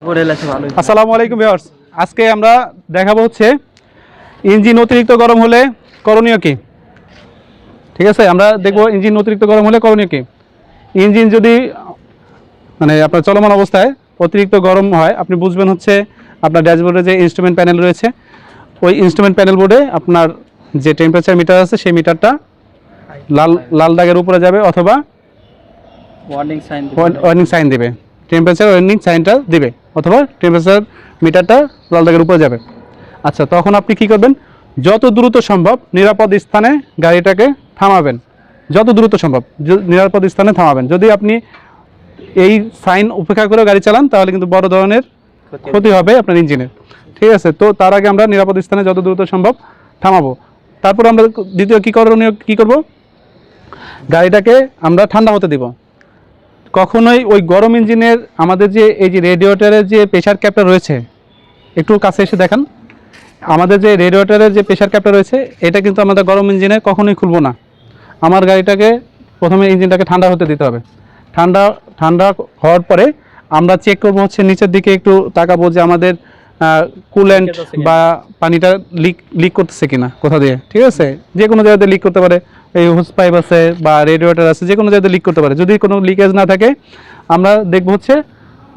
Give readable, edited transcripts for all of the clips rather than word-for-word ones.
আসসালামু আলাইকুম ভিউয়ার্স, আজকে আমরা দেখাবো হচ্ছে ইঞ্জিন অতিরিক্ত গরম হলে করণীয় কি। ঠিক আছে, আমরা দেখবো ইঞ্জিন অতিরিক্ত গরম হলে করণীয় কি। ইঞ্জিন যদি মানে আপনার চলমান অবস্থায় অতিরিক্ত গরম হয়, আপনি বুঝবেন হচ্ছে আপনার ড্যাশবোর্ডে যে ইনস্ট্রুমেন্ট প্যানেল রয়েছে, ওই ইনস্ট্রুমেন্ট প্যানেল বোর্ডে আপনার যে টেম্পারেচার মিটার আছে সেই মিটারটা লাল দাগের উপরে যাবে অথবা ওয়ার্নিং সাইন দেবে। টেম্পারেচার ওয়ার্নিং সাইনটা দিবে অথবা টেম্পারেচার মিটারটা লাল দাগের উপরে যাবে। আচ্ছা, তখন আপনি কি করবেন, যত দ্রুত সম্ভব নিরাপদ স্থানে গাড়িটাকে থামাবেন। যত দ্রুত সম্ভব নিরাপদ স্থানে থামাবেন। যদি আপনি এই সাইন উপেক্ষা করে গাড়ি চালান তাহলে কিন্তু বড় ধরনের ক্ষতি হবে আপনার ইঞ্জিনের। ঠিক আছে, তো তার আগে আমরা নিরাপদ স্থানে যত দ্রুত সম্ভব থামাবো। তারপর আমরা দ্বিতীয় কী করব, গাড়িটাকে আমরা ঠান্ডা হতে দিব। কখনোই ওই গরম ইঞ্জিনের আমাদের যে এই যে রেডিয়েটরের যে প্রেশার ক্যাপটা রয়েছে, একটু কাছে এসে দেখেন, আমাদের যে রেডিয়েটরের যে প্রেশার ক্যাপটা রয়েছে এটা কিন্তু আমাদের গরম ইঞ্জিনে কখনোই খুলবো না। আমার গাড়িটাকে প্রথমে ইঞ্জিনটাকে ঠান্ডা হতে দিতে হবে। ঠান্ডা হওয়ার পরে আমরা চেক করবো হচ্ছে নিচের দিকে একটু তাকাবো যে আমাদের কুলেন্ট বা পানিটা লিক করতেছে কিনা কোথা দিয়ে। ঠিক আছে, যে কোনো জায়গাতে লিক করতে পারে, এই হোস পাইপ আছে বা রেডিয়েটর আছে, যে কোনো জায়গাতে লিক করতে পারে। যদি কোনো লিকেজ না থাকে আমরা দেখবো হচ্ছে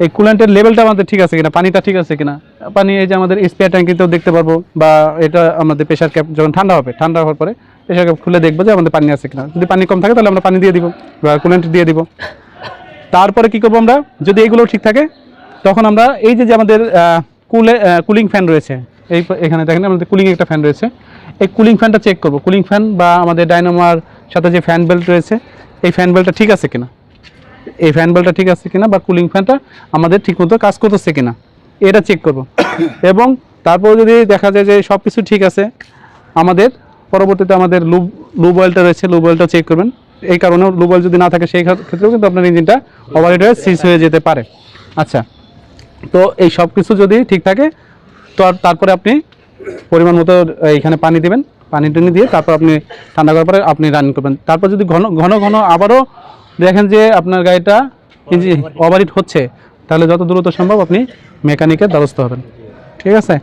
এই কুলেন্টের লেভেলটা আমাদের ঠিক আছে কিনা, পানিটা ঠিক আছে কিনা। পানি এই যে আমাদের স্পেয়ার ট্যাঙ্কিতেও দেখতে পারবো, বা এটা আমাদের প্রেশার ক্যাপ যখন ঠান্ডা হওয়ার পরে প্রেশার ক্যাপ খুলে দেখবো যে আমাদের পানি আছে কিনা। যদি পানি কম থাকে তাহলে আমরা পানি দিয়ে দিব বা কুলেন্ট দিয়ে দিব। তারপরে কি করবো আমরা, যদি এইগুলো ঠিক থাকে তখন আমরা এই যে আমাদের কুলিং ফ্যান রয়েছে, এখানে দেখেন আমাদের কুলিং একটা ফ্যান রয়েছে, এই কুলিং ফ্যানটা চেক করবো। কুলিং ফ্যান বা আমাদের ডায়নামার সাথে যে ফ্যান বেল্ট রয়েছে, এই ফ্যান বেল্টটা ঠিক আছে কিনা, এই ফ্যান বেল্টটা ঠিক আছে কিনা বা কুলিং ফ্যানটা আমাদের ঠিকমতো কাজ করতেছে কিনা এটা চেক করব। এবং তারপর যদি দেখা যায় যে সব কিছু ঠিক আছে, আমাদের পরবর্তীতে আমাদের লুব অয়েলটা রয়েছে, লুব অয়েলটা চেক করবেন। এই কারণে লুব অয়েল যদি না থাকে সেই ক্ষেত্রেও কিন্তু আপনার ইঞ্জিনটা ওভারহিট হয়ে সিজ হয়ে যেতে পারে। আচ্ছা, তো এই সব কিছু যদি ঠিক থাকে তো তারপরে আপনি পরিমাণ মতো এইখানে পানি দিবেন, পানি টানি দিয়ে তারপর আপনি ঠান্ডা করার পরে আপনি রানিং করবেন। তারপর যদি ঘন ঘন আবারও দেখেন যে আপনার গাড়িটা ইঞ্জিন ওভারহিট হচ্ছে, তাহলে যত দ্রুত সম্ভব আপনি মেকানিকের দ্বারস্থ হবেন। ঠিক আছে,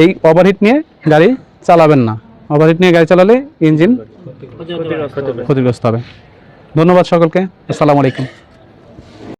এই ওভারহিট নিয়ে গাড়ি চালাবেন না। ওভারহিট নিয়ে গাড়ি চালালে ইঞ্জিন ক্ষতিগ্রস্ত হবে। ধন্যবাদ সকলকে। আসসালামু আলাইকুম।